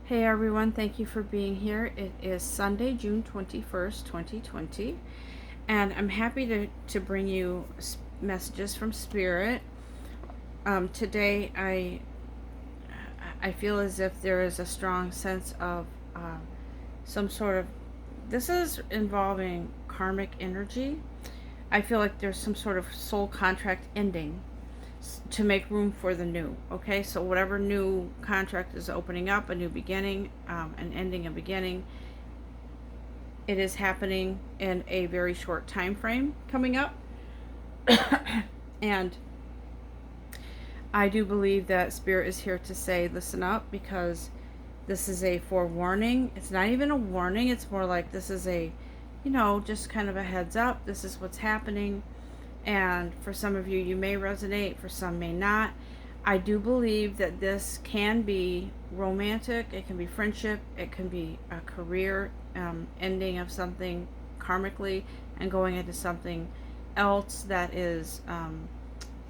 Hey everyone, thank you for being here. It is Sunday, June 21st, 2020, and I'm happy to bring you messages from Spirit. Today, I feel as if there is a strong sense of some sort of, this is involving karmic energy. I feel like there's some sort of soul contract ending to make room for the new. Okay, so whatever new contract is opening up, a new beginning, an ending, a beginning, it is happening in a very short time frame coming up. And I do believe that Spirit is here to say, listen up, because this is a forewarning. It's not even a warning, it's more like this is a, just kind of a heads up. This is what's happening. And for some of you, you may resonate, for some may not. I do believe that this can be romantic, it can be friendship, it can be a career ending of something karmically and going into something else that is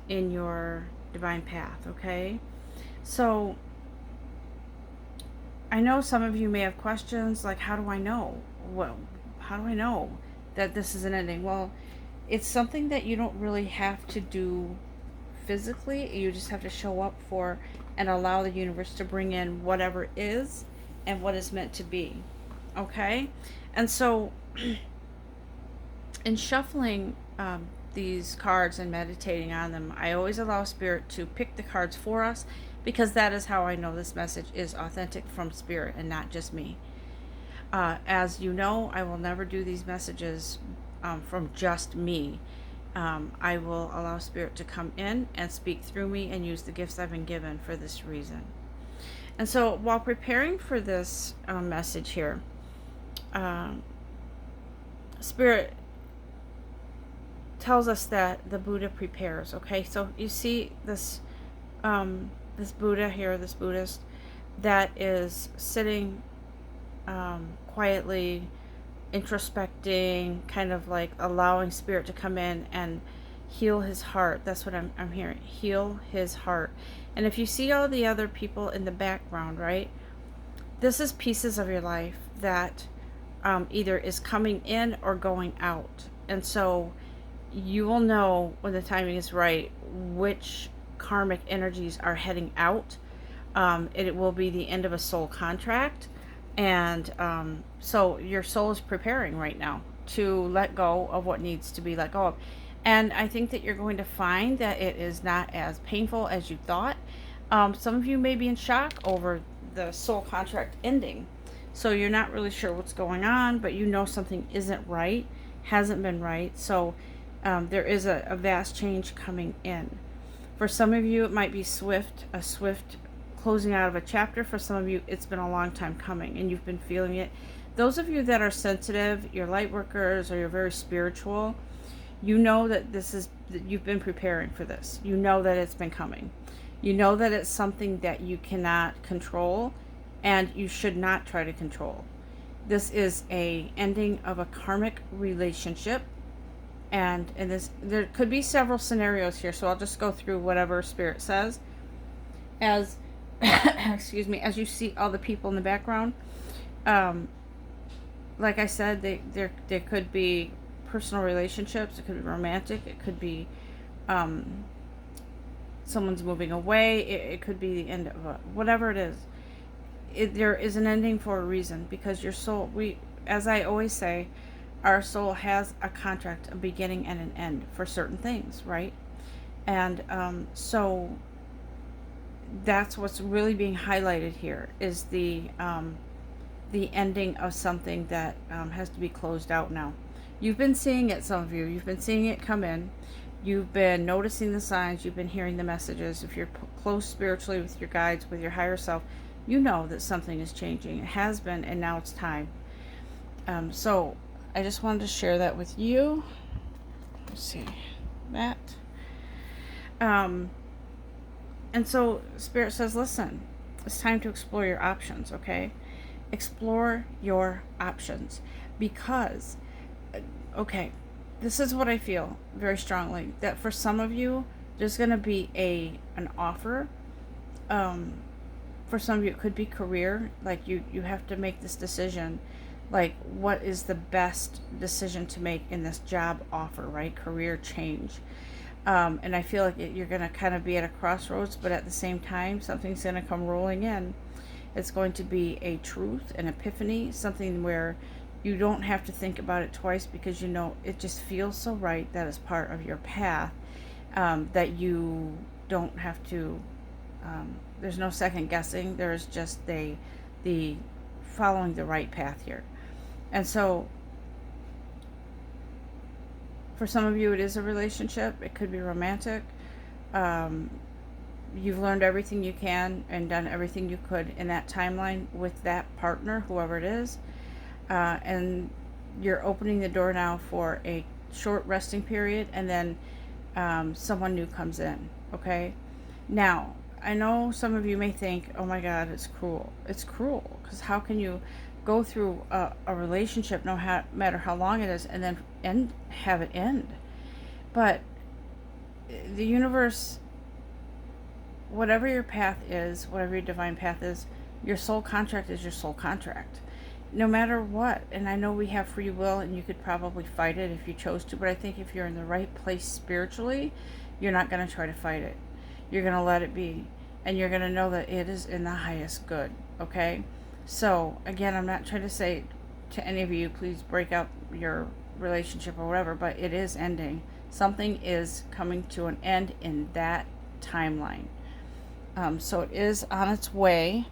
in your divine path, okay? So I know some of you may have questions like, how do I know? Well, how do I know that this is an ending? Well, it's something that you don't really have to do physically. You just have to show up for and allow the universe to bring in whatever is and what is meant to be. Okay? And so, in shuffling these cards and meditating on them, I always allow Spirit to pick the cards for us, because that is how I know this message is authentic from Spirit and not just me. As you know, I will never do these messages from just me. I will allow Spirit to come in and speak through me and use the gifts I've been given for this reason. And so while preparing for this message here, Spirit tells us that the Buddha prepares. Okay, so you see this this Buddha here, this Buddhist that is sitting quietly, introspecting, kind of like allowing Spirit to come in and heal his heart. That's what I'm hearing. Heal his heart. And if you see all the other people in the background, right, this is pieces of your life that either is coming in or going out. And so you will know when the timing is right which karmic energies are heading out. It will be the end of a soul contract. And so your soul is preparing right now to let go of what needs to be let go of. And I think that you're going to find that it is not as painful as you thought. Some of you may be in shock over the soul contract ending. So you're not really sure what's going on, but you know something isn't right, hasn't been right. So there is a vast change coming in. For some of you, it might be a swift closing out of a chapter. For some of you, it's been a long time coming and you've been feeling it. Those of you that are sensitive, you're light workers, or you're very spiritual, you know that that you've been preparing for this. You know that it's been coming. You know that it's something that you cannot control and you should not try to control. This is a ending of a karmic relationship. And in this, there could be several scenarios here, so I'll just go through whatever Spirit says. As excuse me, as you see all the people in the background, like I said, there could be personal relationships, it could be romantic, it could be someone's moving away, it could be the end of whatever it is. There is an ending for a reason, because your soul, as I always say, our soul has a contract, a beginning and an end for certain things, right? And so that's what's really being highlighted here, is the ending of something that has to be closed out now. You've been seeing it, some of you. You've been seeing it come in. You've been noticing the signs. You've been hearing the messages. If you're close spiritually with your guides, with your higher self, you know that something is changing. It has been, and now it's time. So I just wanted to share that with you. Let's see that. And so Spirit says, listen, it's time to explore your options, okay? Explore your options, because, okay, this is what I feel very strongly, that for some of you, there's going to be an offer For some of you, it could be career. Like you have to make this decision. Like, what is the best decision to make in this job offer, right? Career change. And I feel like you're going to kind of be at a crossroads, but at the same time, something's going to come rolling in. It's going to be a truth, an epiphany, something where you don't have to think about it twice, because you know it just feels so right, that is part of your path, that you don't have to, there's no second guessing. There's just the following the right path here. And so for some of you, it is a relationship. It could be romantic. You've learned everything you can and done everything you could in that timeline with that partner, whoever it is. And you're opening the door now for a short resting period, and then someone new comes in, okay? Now, I know some of you may think, oh my God, it's cruel. It's cruel, because how can you go through a relationship, no matter how long it is, and then have it end? But the universe, whatever your path is, whatever your divine path is, your soul contract is your soul contract. No matter what. And I know we have free will, and you could probably fight it if you chose to, but I think if you're in the right place spiritually, you're not going to try to fight it. You're going to let it be, and you're going to know that it is in the highest good, okay? So, again, I'm not trying to say to any of you, please break up your relationship or whatever, but it is ending. Something is coming to an end in that timeline. So it is on its way.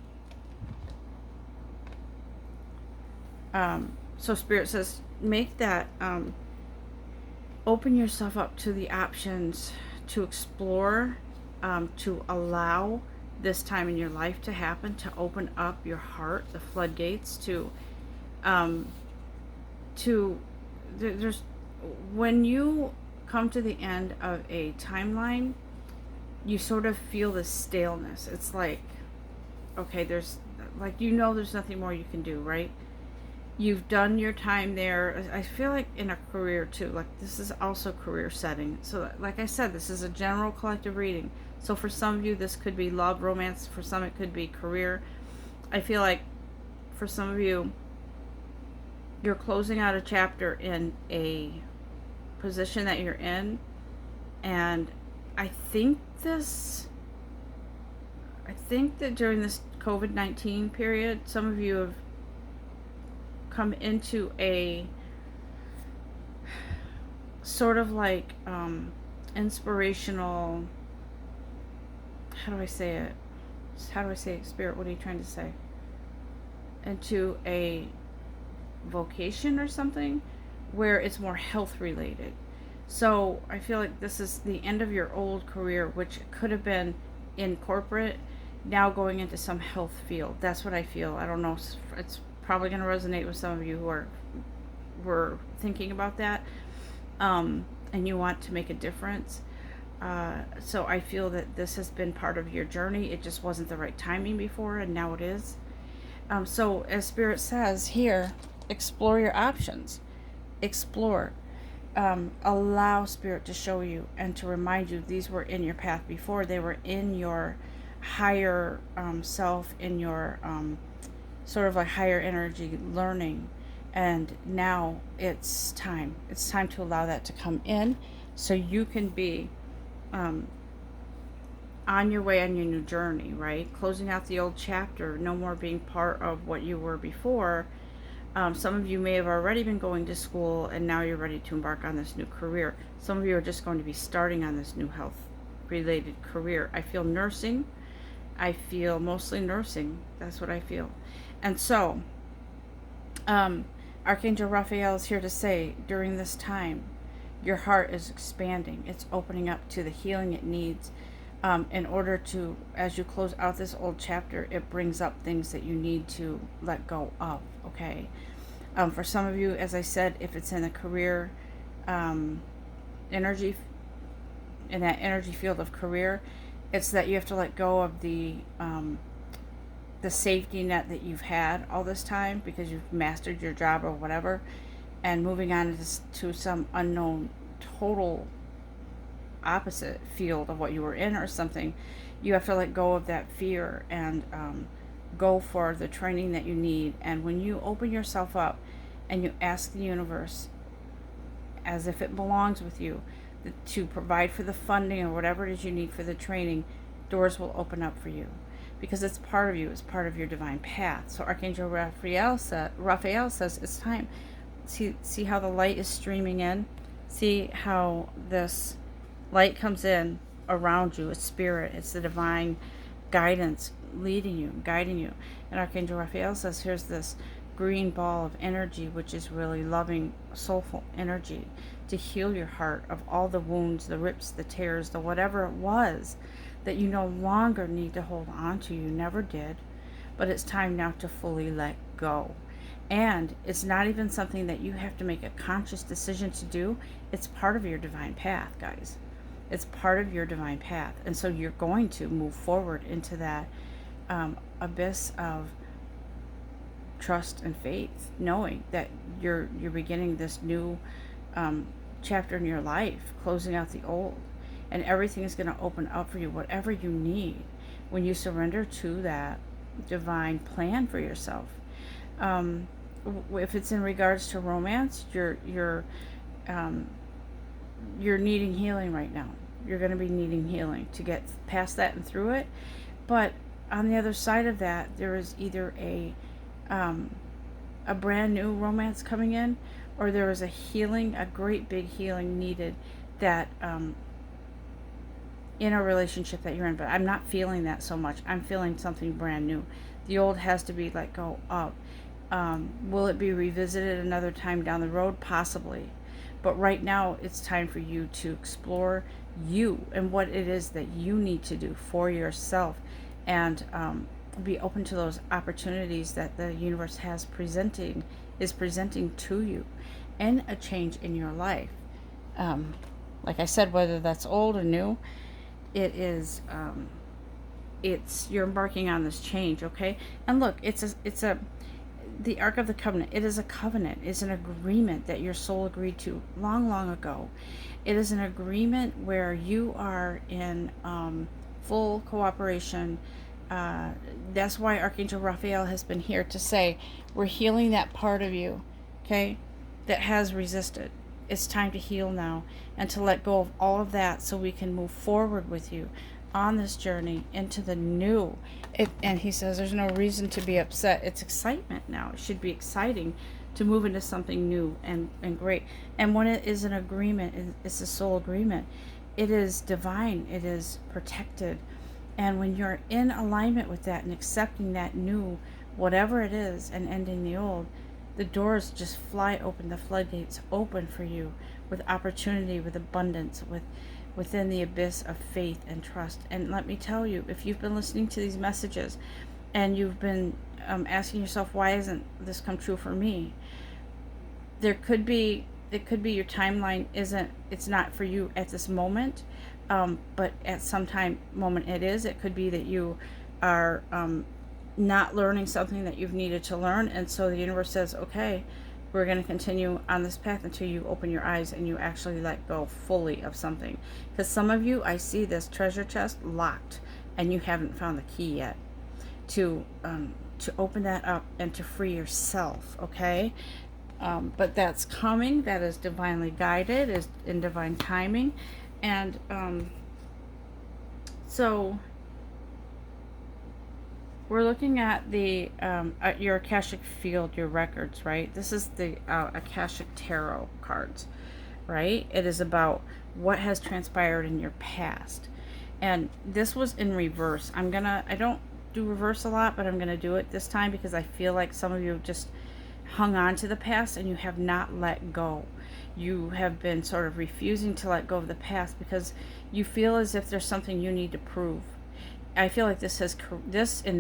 So Spirit says, make that, open yourself up to the options to explore, to allow this time in your life to happen, to open up your heart, the floodgates, there's, when you come to the end of a timeline, you sort of feel this staleness. It's like, okay, there's, like, you know, there's nothing more you can do, right? You've done your time there. I feel like in a career too, like this is also career setting. So like I said, this is a general collective reading. So for some of you, this could be love, romance. For some, it could be career. I feel like for some of you, you're closing out a chapter in a position that you're in. And I think that during this COVID-19 period, some of you have come into a sort of like inspirational, how do I say it, Spirit, what are you trying to say, into a vocation or something where it's more health related. So I feel like this is the end of your old career, which could have been in corporate, now going into some health field. That's what I feel. I don't know, it's probably going to resonate with some of you who were thinking about that, and you want to make a difference. So I feel that this has been part of your journey. It just wasn't the right timing before, and now it is. So as Spirit says here, explore your options. Explore. Allow Spirit to show you and to remind you these were in your path before. They were in your higher self, in your sort of like higher energy learning, and now it's time to allow that to come in, so you can be on your way on your new journey, right? Closing out the old chapter, no more being part of what you were before. Some of you may have already been going to school, and now you're ready to embark on this new career. Some of you are just going to be starting on this new health related career. I feel nursing. I feel mostly nursing. That's what I feel. And so, Archangel Raphael is here to say, during this time, your heart is expanding. It's opening up to the healing it needs. In order to, as you close out this old chapter, it brings up things that you need to let go of, okay? For some of you, as I said, if it's in the career energy, in that energy field of career, it's that you have to let go of the safety net that you've had all this time because you've mastered your job or whatever, and moving on to some unknown, total opposite field of what you were in or something, you have to let go of that fear and go for the training that you need. And when you open yourself up and you ask the universe, as if it belongs with you, to provide for the funding or whatever it is you need for the training, doors will open up for you, because it's part of you, it's part of your divine path. So Archangel Raphael says it's time. See how the light is streaming in? See how this light comes in around you. It's spirit, it's the divine guidance leading you, guiding you. And Archangel Raphael says, here's this green ball of energy, which is really loving, soulful energy, to heal your heart of all the wounds, the rips, the tears, the whatever it was that you no longer need to hold on to. You never did, but it's time now to fully let go. And it's not even something that you have to make a conscious decision to do. It's part of your divine path, guys. It's part of your divine path. And so you're going to move forward into that abyss of trust and faith, knowing that you're beginning this new chapter in your life, closing out the old, and everything is going to open up for you, whatever you need, when you surrender to that divine plan for yourself. If it's in regards to romance, you're needing healing right now. You're going to be needing healing to get past that and through it. But on the other side of that, there is either a brand new romance coming in, or there is a healing, a great big healing needed that in a relationship that you're in. But I'm not feeling that so much. I'm feeling something brand new. The old has to be let go of. Will it be revisited another time down the road? Possibly. But right now, it's time for you to explore you and what it is that you need to do for yourself, and be open to those opportunities that the universe is presenting to you, and a change in your life. Like I said, whether that's old or new, it is you're embarking on this change, okay? And look, it's the Ark of the Covenant. It is a covenant. It's an agreement that your soul agreed to long, long ago. It is an agreement where you are in full cooperation. That's why Archangel Raphael has been here to say, we're healing that part of you, okay, that has resisted. It's time to heal now and to let go of all of that, so we can move forward with you on this journey into the new. And he says there's no reason to be upset. It's excitement now. It should be exciting to move into something new and great. And when it is an agreement, it's a soul agreement. It is divine. It is protected. And when you're in alignment with that and accepting that new, whatever it is, and ending the old, the doors just fly open, the floodgates open for you with opportunity, with abundance, within the abyss of faith and trust. And let me tell you, if you've been listening to these messages and you've been asking yourself, why isn't this come true for me? It could be your timeline it's not for you at this moment, but at some moment it is. It could be that you are not learning something that you've needed to learn, and so the universe says, okay, we're going to continue on this path until you open your eyes and you actually let go fully of something. Because some of you, I see this treasure chest locked and you haven't found the key yet to open that up and to free yourself, okay? But that's coming. That is divinely guided, is in divine timing. And so we're looking at the at your Akashic field, your records, right? This is the Akashic Tarot cards, right? It is about what has transpired in your past. And this was in reverse. I don't do reverse a lot, but I'm gonna do it this time because I feel like some of you have just hung on to the past and you have not let go. You have been sort of refusing to let go of the past because you feel as if there's something you need to prove. I feel like in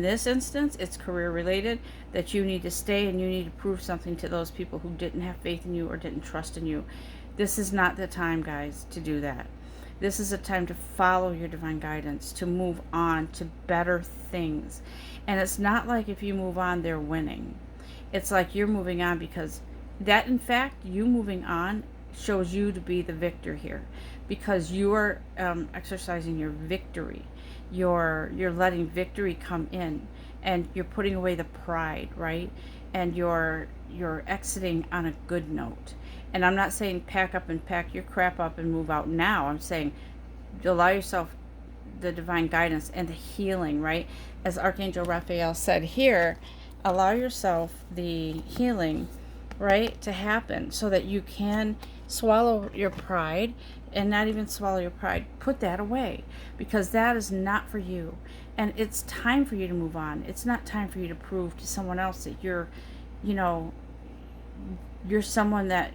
this instance, it's career related, that you need to stay and you need to prove something to those people who didn't have faith in you or didn't trust in you. This is not the time, guys, to do that. This is a time to follow your divine guidance, to move on to better things. And it's not like if you move on, they're winning. It's like you're moving on because that, in fact, you moving on shows you to be the victor here, because you are exercising your victory. You're letting victory come in, and you're putting away the pride, right? And you're exiting on a good note. And I'm not saying pack up and pack your crap up and move out now. I'm saying allow yourself the divine guidance and the healing, right? As Archangel Raphael said here, allow yourself the healing, right, to happen so that you can swallow your pride. And not even swallow your pride, put that away, because that is not for you. And it's time for you to move on. It's not time for you to prove to someone else that you're someone that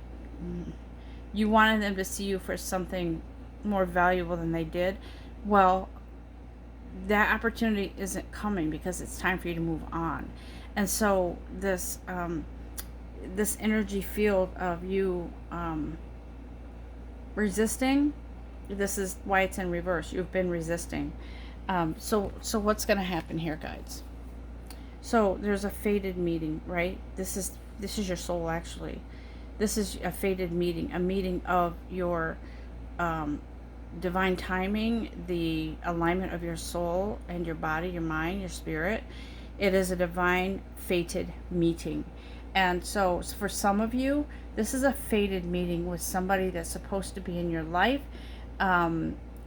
you wanted them to see you for something more valuable than they did. Well, that opportunity isn't coming, because it's time for you to move on. And so this energy field of you resisting, this is why it's in reverse. You've been resisting. So what's going to happen here, guys? So there's a fated meeting, right? This is your soul, actually. This is a fated meeting, a meeting of your divine timing, the alignment of your soul and your body, your mind, your spirit. It is a divine fated meeting. And so for some of you, this is a fated meeting with somebody that's supposed to be in your life.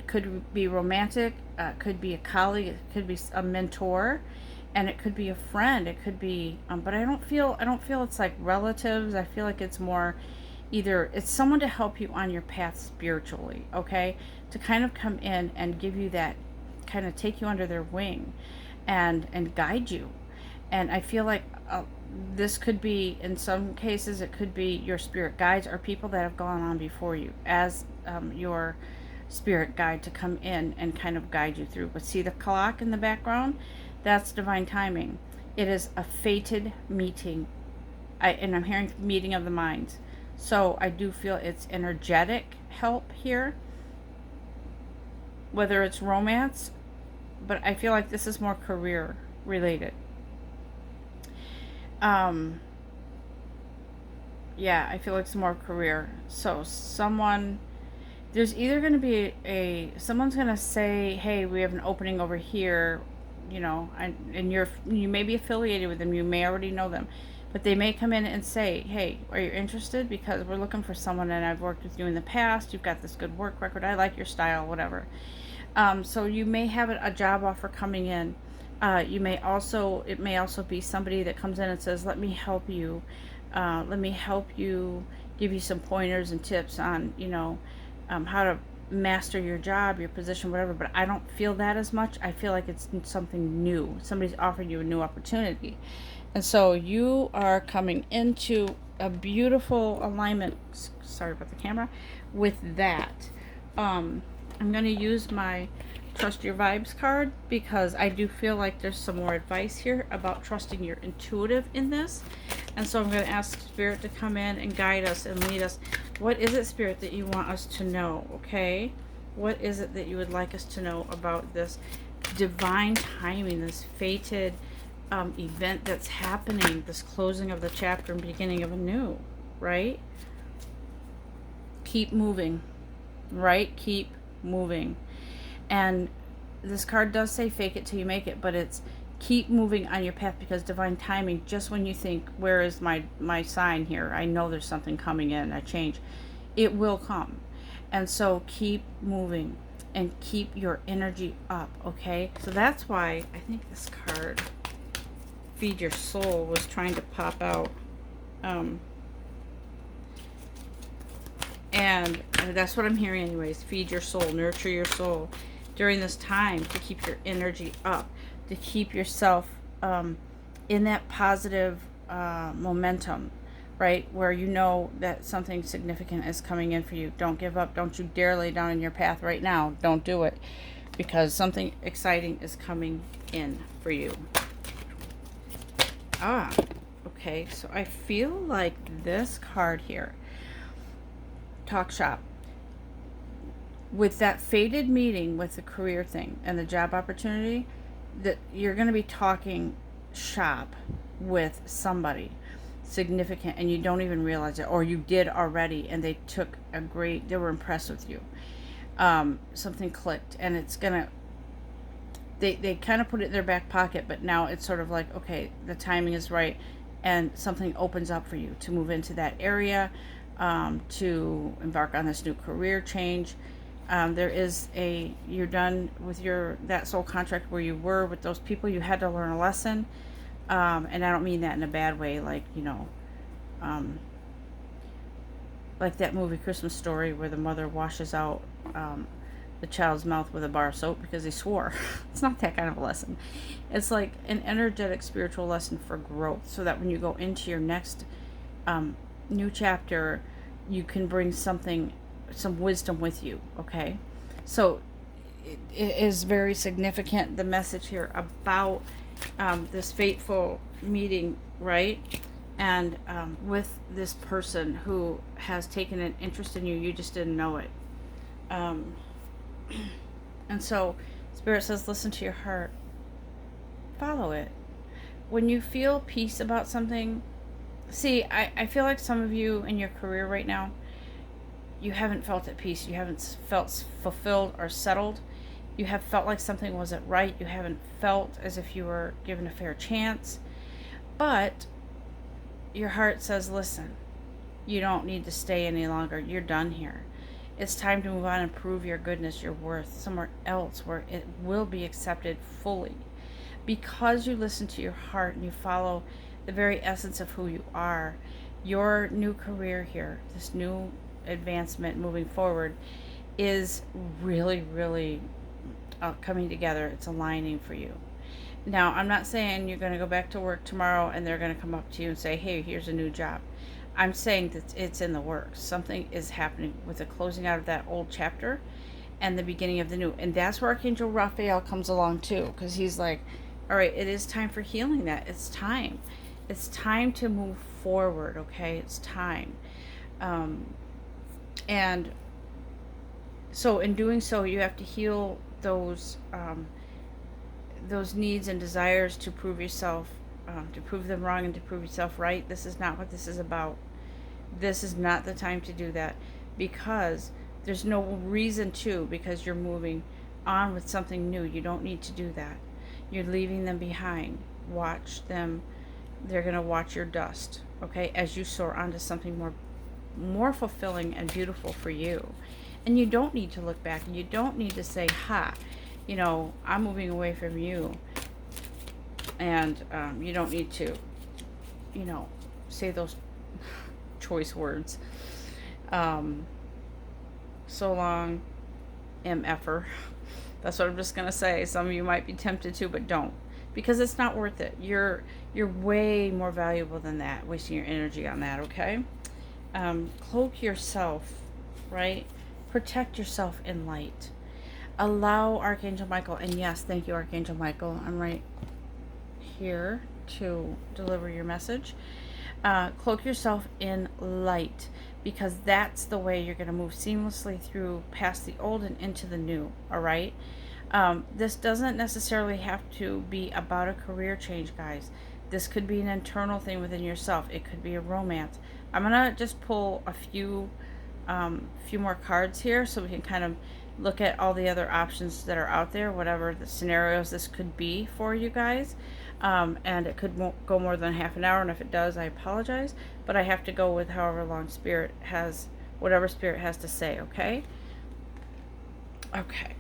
Could be romantic, could be a colleague, it could be a mentor, and it could be a friend. It could be, but I don't feel it's like relatives. I feel like it's more either it's someone to help you on your path spiritually, okay? To kind of come in and give you that, kind of take you under their wing and guide you. And I feel like this could be, in some cases, it could be your spirit guides or people that have gone on before you as your spirit guide to come in and kind of guide you through. But see the clock in the background? That's divine timing. It is a fated meeting. And I'm hearing meeting of the minds. So I do feel it's energetic help here, whether it's romance, but I feel like this is more career related. Yeah, I feel like it's more career. So there's either going to be someone's going to say, hey, we have an opening over here, and you may be affiliated with them, you may already know them, but they may come in and say, hey, are you interested? Because we're looking for someone, and I've worked with you in the past, you've got this good work record, I like your style, whatever. So you may have a job offer coming in. It may also be somebody that comes in and says, let me help you, give you some pointers and tips on, how to master your job, your position, whatever. But I don't feel that as much. I feel like it's something new. Somebody's offering you a new opportunity. And so you are coming into a beautiful alignment, sorry about the camera, with that. I'm going to use my Trust Your Vibes card, because I do feel like there's some more advice here about trusting your intuitive in this. And so I'm going to ask Spirit to come in and guide us and lead us. What is it, Spirit, that you want us to know, okay? What is it that you would like us to know about this divine timing, this fated event that's happening, this closing of the chapter and beginning of a new, right? Keep moving, right? Keep moving. And this card does say fake it till you make it, but it's keep moving on your path, because divine timing, just when you think, where is my sign here? I know there's something coming in, a change. It will come. And so keep moving and keep your energy up, okay? So that's why I think this card, Feed Your Soul, was trying to pop out. And that's what I'm hearing anyways. Feed your soul, nurture your soul during this time, to keep your energy up, to keep yourself in that positive momentum, right? Where you know that something significant is coming in for you. Don't give up. Don't you dare lay down in your path right now. Don't do it, because something exciting is coming in for you. Okay. So I feel like this card here, Talk Shop, with that fated meeting with the career thing and the job opportunity, that you're going to be talking shop with somebody. significant and you don't even realize it, or you did already and they were impressed with you. Something clicked, and it's gonna, they kind of put it in their back pocket, but now it's sort of like, okay, the timing is right, and something opens up for you to move into that area, to embark on this new career change. You're done with that soul contract where you were with those people. You had to learn a lesson. And I don't mean that in a bad way, like, like that movie Christmas Story where the mother washes out the child's mouth with a bar of soap because he swore. It's not that kind of a lesson. It's like an energetic spiritual lesson for growth, so that when you go into your next new chapter, you can bring some wisdom with you, okay? So it is very significant, the message here about this fateful meeting, right? And with this person who has taken an interest in you, you just didn't know it. And so Spirit says, listen to your heart. Follow it. When you feel peace about something, see, I feel like some of you in your career right now, you haven't felt at peace. You haven't felt fulfilled or settled. You have felt like something wasn't right. You haven't felt as if you were given a fair chance. But your heart says, listen, you don't need to stay any longer. You're done here. It's time to move on and prove your goodness, your worth, somewhere else where it will be accepted fully. Because you listen to your heart and you follow the very essence of who you are, your new career here, this new advancement moving forward, is really, really coming together. It's aligning for you. Now, I'm not saying you're going to go back to work tomorrow and they're going to come up to you and say, hey, here's a new job. I'm saying that it's in the works. Something is happening with the closing out of that old chapter and the beginning of the new. And that's where Archangel Raphael comes along too, because he's like, all right, it is time for healing that. It's time. It's time to move forward, okay? It's time. And so in doing so, you have to heal those needs and desires to prove yourself, to prove them wrong and to prove yourself right. This is not what this is about. This is not the time to do that, because there's no reason to, because you're moving on with something new. You don't need to do that. You're leaving them behind. Watch them. They're going to watch your dust, okay, as you soar onto something more fulfilling and beautiful for you. And you don't need to look back, and you don't need to say, I'm moving away from you. And you don't need to, say those choice words. So long, MFer. That's what I'm just going to say. Some of you might be tempted to, but don't. Because it's not worth it. You're way more valuable than that, wasting your energy on that, okay? Cloak yourself, right? Protect yourself in light. Allow Archangel Michael, and yes, thank you, Archangel Michael. I'm right here to deliver your message. Cloak yourself in light, because that's the way you're going to move seamlessly through past the old and into the new, all right? This doesn't necessarily have to be about a career change, guys. This could be an internal thing within yourself. It could be a romance. I'm going to just pull a few more cards here so we can kind of look at all the other options that are out there, whatever the scenarios this could be for you guys. And it could go more than half an hour, and if it does, I apologize, but I have to go with however long whatever Spirit has to say, okay? Okay.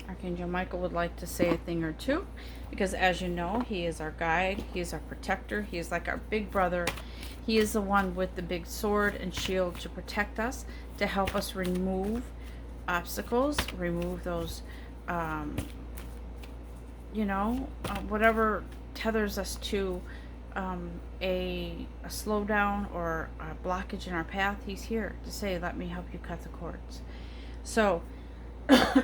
Archangel Michael would like to say a thing or two, because as you know, he is our guide, he is our protector, he is like our big brother. He is the one with the big sword and shield to protect us, to help us remove obstacles, remove those, whatever tethers us to a slowdown or a blockage in our path. He's here to say, let me help you cut the cords. So,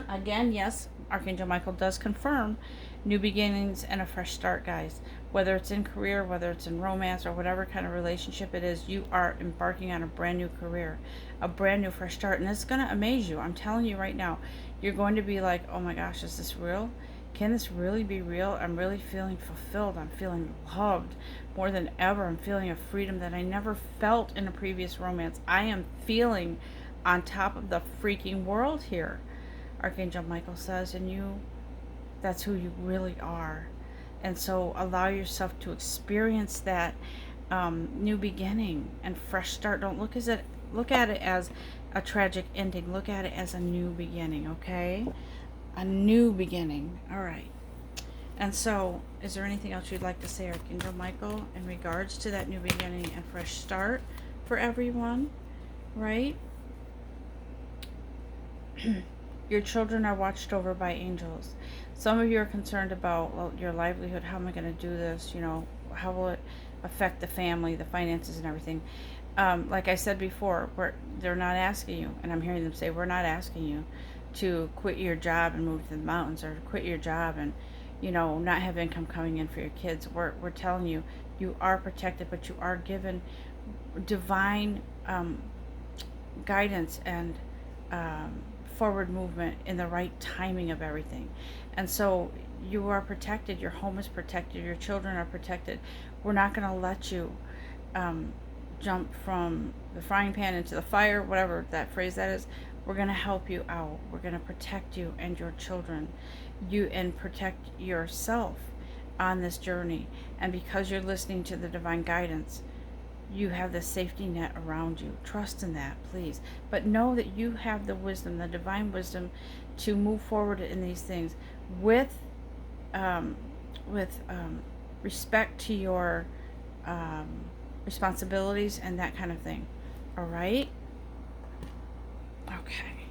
again, yes, Archangel Michael does confirm new beginnings and a fresh start, guys. Whether it's in career, whether it's in romance, or whatever kind of relationship it is, you are embarking on a brand new career, a brand new fresh start, and it's going to amaze you. I'm telling you right now, you're going to be like, oh my gosh, is this real? Can this really be real? I'm really feeling fulfilled. I'm feeling loved more than ever. I'm feeling a freedom that I never felt in a previous romance. I am feeling on top of the freaking world here, Archangel Michael says, and that's who you really are. And so allow yourself to experience that new beginning and fresh start. Don't look at it as a tragic ending. Look at it as a new beginning, okay? A new beginning. All right. And so, is there anything else you'd like to say, Archangel Michael, in regards to that new beginning and fresh start for everyone? Right? Your children are watched over by angels. Some of you are concerned about, well, your livelihood. How am I going to do this? How will it affect the family, the finances, and everything? Like I said before, they're not asking you, and I'm hearing them say, we're not asking you to quit your job and move to the mountains, or quit your job and not have income coming in for your kids. We're telling you, you are protected, but you are given divine guidance and forward movement in the right timing of everything. And so you are protected. Your home is protected. Your children are protected. We're not going to let you jump from the frying pan into the fire, whatever that phrase that is. We're going to help you out. We're going to protect you and your children, and protect yourself on this journey. And because you're listening to the divine guidance, you have the safety net around you. Trust in that, please. But know that you have the wisdom, the divine wisdom, to move forward in these things with respect to your responsibilities and that kind of thing. All right? Okay.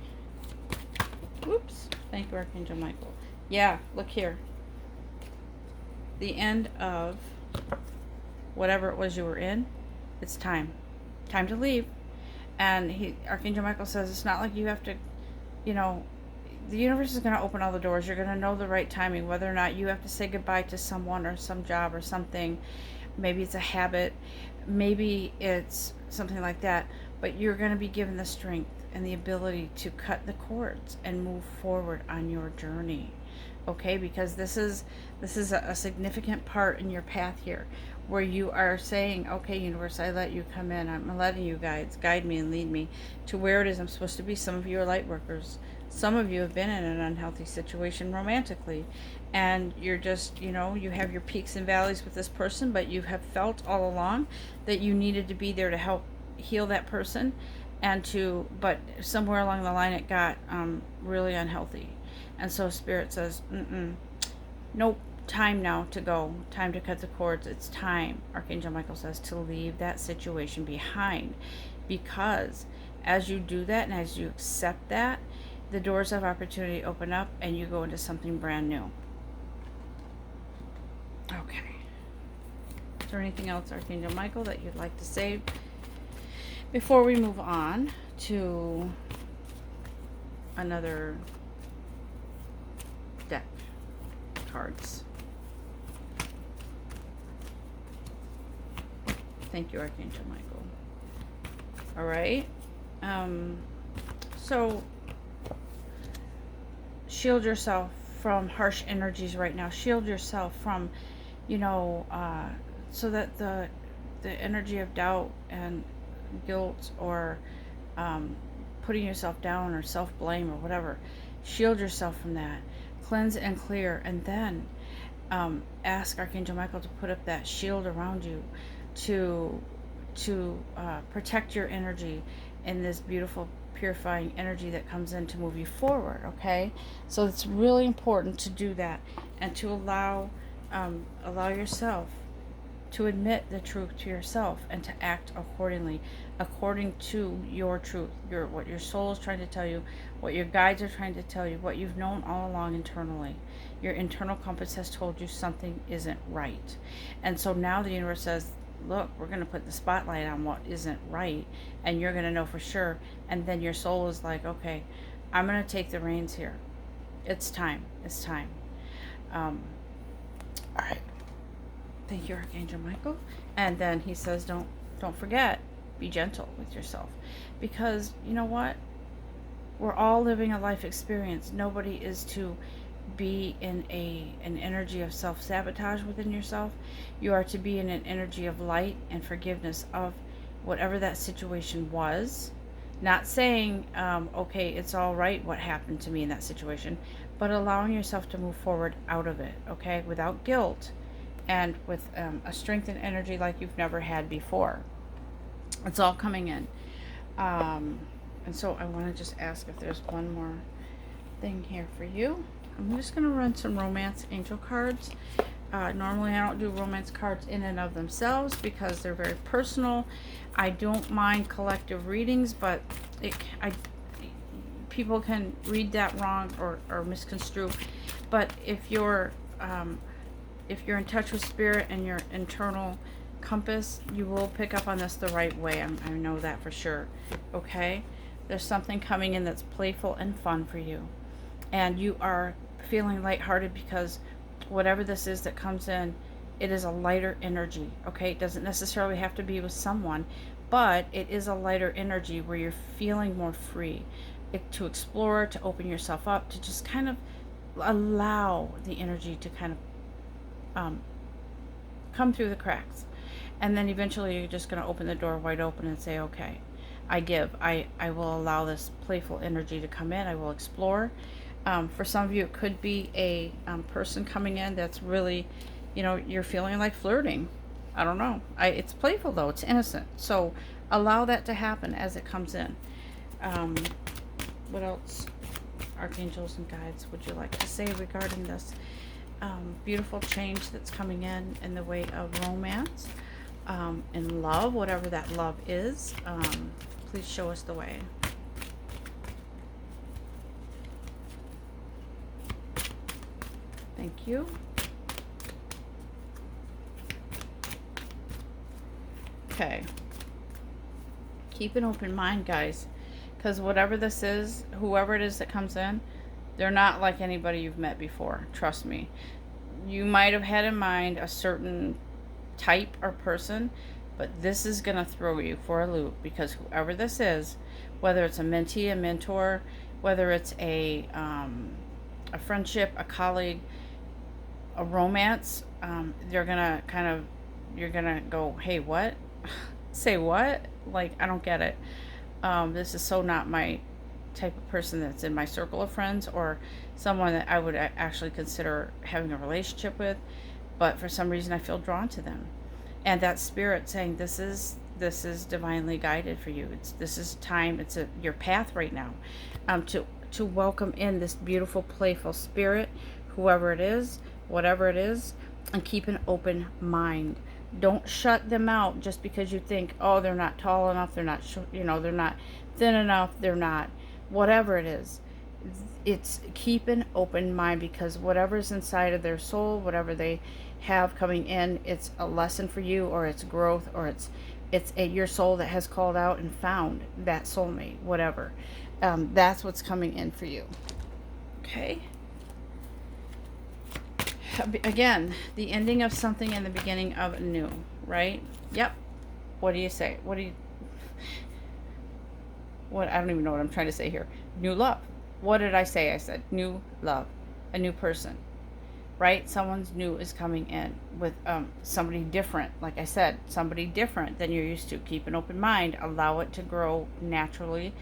Whoops. Thank you, Archangel Michael. Yeah, look here. The end of whatever it was you were in, it's time. Time to leave. And Archangel Michael says it's not like you have to, the universe is going to open all the doors. You're going to know the right timing, whether or not you have to say goodbye to someone or some job or something. Maybe it's a habit. Maybe it's something like that. But you're going to be given the strength and the ability to cut the cords and move forward on your journey. Okay, because this is a significant part in your path here, where you are saying, okay, universe, I let you come in. I'm letting you guide me and lead me to where it is I'm supposed to be. Some of you are light workers. Some of you have been in an unhealthy situation romantically, and you're just, you have your peaks and valleys with this person, but you have felt all along that you needed to be there to help heal that person, but somewhere along the line it got really unhealthy. And so Spirit says, nope, time now to go. Time to cut the cords. It's time, Archangel Michael says, to leave that situation behind. Because as you do that and as you accept that, the doors of opportunity open up and you go into something brand new. Okay. Is there anything else, Archangel Michael, that you'd like to say before we move on to another deck cards? Thank you, Archangel Michael. All right. So shield yourself from harsh energies right now. Shield yourself from, so that the energy of doubt and guilt or putting yourself down or self-blame or whatever. Shield yourself from that. Cleanse and clear, and then ask Archangel Michael to put up that shield around you to protect your energy in this beautiful purifying energy that comes in to move you forward. Okay, so it's really important to do that and to allow yourself to admit the truth to yourself and to act according to your truth, what your soul is trying to tell you, what your guides are trying to tell you, what you've known all along internally. Your internal compass has told you something isn't right. And so now the universe says, look, we're going to put the spotlight on what isn't right, and you're going to know for sure. And then your soul is like, okay, I'm going to take the reins here. It's time. All right. Thank you, Archangel Michael. And then he says, don't forget, be gentle with yourself. Because you know what? We're all living a life experience. Nobody is to be in an energy of self-sabotage within yourself. You are to be in an energy of light and forgiveness of whatever that situation was. Not saying, okay, it's all right what happened to me in that situation, but allowing yourself to move forward out of it, okay, without guilt and with a strength and energy like you've never had before. It's all coming in. And so I want to just ask if there's one more thing here for you. I'm just going to run some romance angel cards. Normally I don't do romance cards in and of themselves because they're very personal. I don't mind collective readings, but people can read that wrong or misconstrue. But if you're in touch with spirit and your internal compass, you will pick up on this the right way. I know that for sure. Okay? There's something coming in that's playful and fun for you. And you are feeling lighthearted because whatever this is that comes in, it is a lighter energy. Okay? It doesn't necessarily have to be with someone, but it is a lighter energy where you're feeling more free to explore, to open yourself up, to just kind of allow the energy to kind of come through the cracks. And then eventually you're just going to open the door wide open and say, okay, I give. I will allow this playful energy to come in. I will explore. For some of you, it could be a person coming in that's really, you're feeling like flirting. I don't know. It's playful, though. It's innocent. So allow that to happen as it comes in. What else, archangels and guides, would you like to say regarding this beautiful change that's coming in the way of romance? In love, whatever that love is, please show us the way. Thank you. Okay. Keep an open mind, guys, because whatever this is, whoever it is that comes in, they're not like anybody you've met before. Trust me. You might have had in mind a certain type or person, but this is going to throw you for a loop, because whoever this is, whether it's a mentee, a mentor, whether it's a friendship, a colleague, a romance, they're going to you're going to go, hey, what? Say what? Like, I don't get it. This is so not my type of person that's in my circle of friends, or someone that I would actually consider having a relationship with, but for some reason I feel drawn to them. And that spirit saying, this is divinely guided for you. This is time. It's your path right now, to welcome in this beautiful, playful spirit, whoever it is, whatever it is, and keep an open mind. Don't shut them out just because you think, oh, they're not tall enough, they're not short, they're not thin enough, they're not whatever it is. It's keep an open mind, because whatever's inside of their soul, whatever they have coming in, it's a lesson for you, or it's growth, or it's your soul that has called out and found that soulmate, whatever. That's what's coming in for you. Okay. Again, the ending of something and the beginning of new, right? Yep. What do you say? I don't even know what I'm trying to say here. New love. What did I say? I said new love, a new person, right? Someone's new is coming in with somebody different. Like I said, somebody different than you're used to. Keep an open mind. Allow it to grow naturally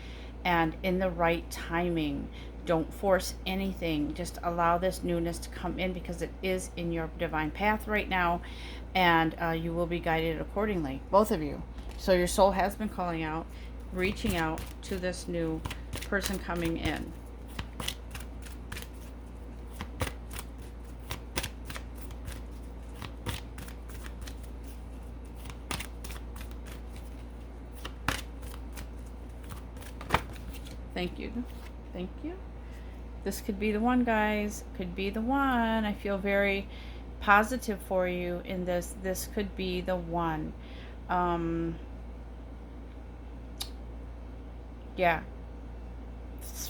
and in the right timing. Don't force anything. Just allow this newness to come in, because it is in your divine path right now, and you will be guided accordingly, both of you. So your soul has been calling out, reaching out to this new person coming in. Thank you. Thank you. This could be the one, guys. Could be the one. I feel very positive for you in this. This could be the one. Yeah.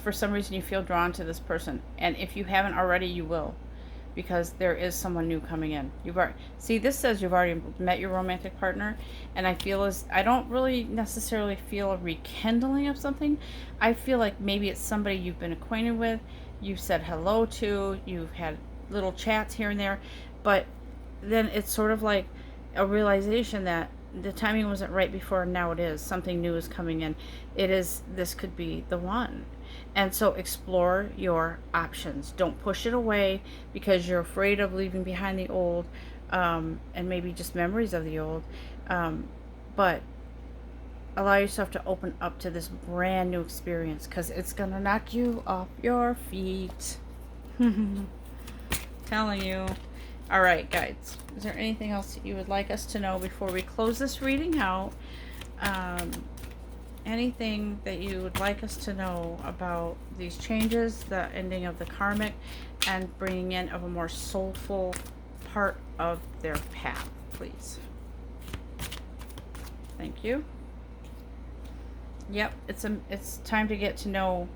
For some reason you feel drawn to this person. And if you haven't already, you will. Because there is someone new coming in. This says you've already met your romantic partner, and I don't really necessarily feel a rekindling of something. I feel like maybe it's somebody you've been acquainted with, you've said hello to, you've had little chats here and there, but then it's sort of like a realization that the timing wasn't right before, and now it is. Something new is coming in. This could be the one. And so explore your options. Don't push it away because you're afraid of leaving behind the old, and maybe just memories of the old. But allow yourself to open up to this brand new experience, because it's going to knock you off your feet. Telling you. All right, guides. Is there anything else that you would like us to know before we close this reading out? Anything that you would like us to know about these changes, the ending of the karmic, and bringing in of a more soulful part of their path, please? Thank you. Yep, it's time to get to know.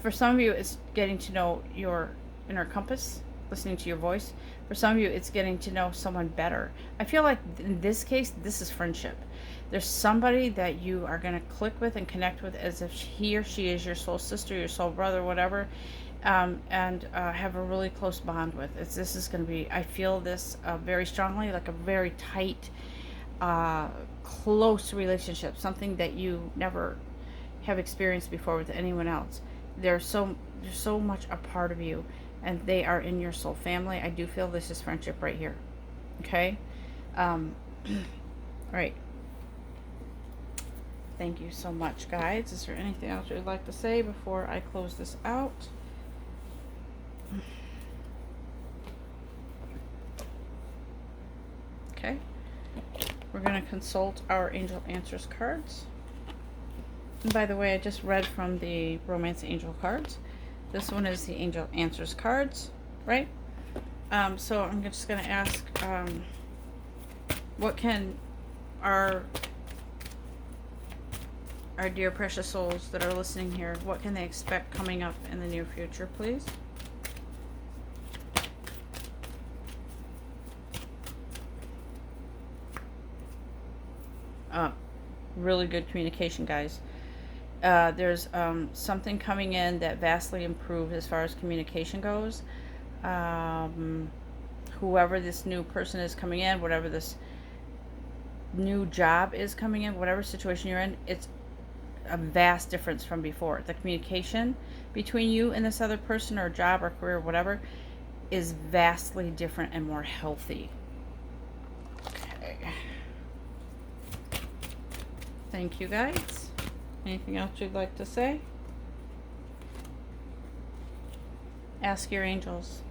For some of you, it's getting to know your inner compass, listening to your voice. For some of you, it's getting to know someone better. I feel like in this case, this is friendship. There's somebody that you are going to click with and connect with as if he or she is your soul sister, your soul brother, whatever, and have a really close bond with. This is going to be, I feel this very strongly, like a very tight, close relationship, something that you never have experienced before with anyone else. They're so much a part of you, and they are in your soul family. I do feel this is friendship right here. Okay? Right. Thank you so much, guys. Is there anything else you'd like to say before I close this out? Okay. We're going to consult our Angel Answers cards. And by the way, I just read from the Romance Angel cards. This one is the Angel Answers cards, right? So I'm just going to ask, what can our dear precious souls that are listening here, what can they expect coming up in the near future, please? Really good communication, guys. There's something coming in that vastly improved as far as communication goes. Whoever this new person is coming in, whatever this new job is coming in, whatever situation you're in, it's a vast difference from before. The communication between you and this other person, or job or career or whatever, is vastly different and more healthy. Okay. Thank you, guys. Anything else you'd like to say? Ask your angels.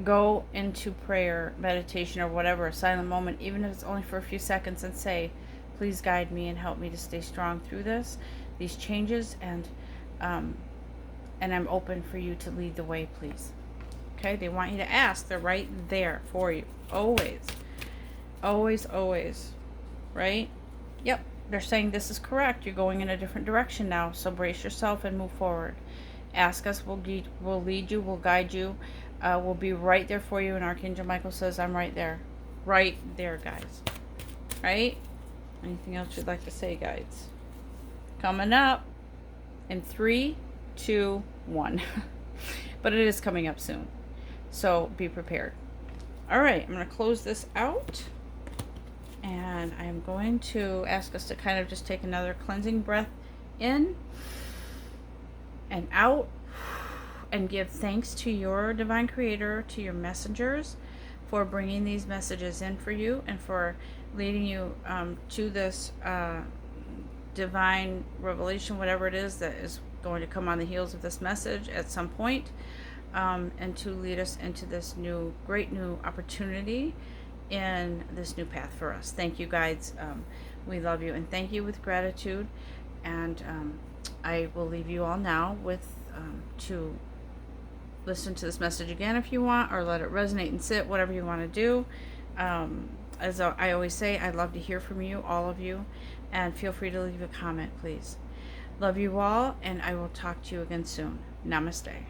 Go into prayer, meditation, or whatever, a silent moment, even if it's only for a few seconds, and say, please guide me and help me to stay strong through these changes, and I'm open for you to lead the way, please. Okay? They want you to ask. They're right there for you. Always. Always, always. Right? Yep. They're saying this is correct. You're going in a different direction now, so brace yourself and move forward. Ask us. We'll lead you. We'll guide you. We'll be right there for you. And Archangel Michael says, I'm right there. Right there, guys. Right? Anything else you'd like to say, guys? Coming up in 3, 2, 1. But it is coming up soon. So be prepared. All right. I'm going to close this out. And I'm going to ask us to kind of just take another cleansing breath in and out, and give thanks to your divine creator, to your messengers, for bringing these messages in for you, and for leading you to this divine revelation, whatever it is that is going to come on the heels of this message at some point, and to lead us into this great new opportunity in this new path for us. Thank you, guides. We love you, and thank you with gratitude. And I will leave you all now with to listen to this message again if you want, or let it resonate and sit, whatever you want to do. As I always say, I'd love to hear from you, all of you, and feel free to leave a comment, please. Love you all, and I will talk to you again soon. Namaste.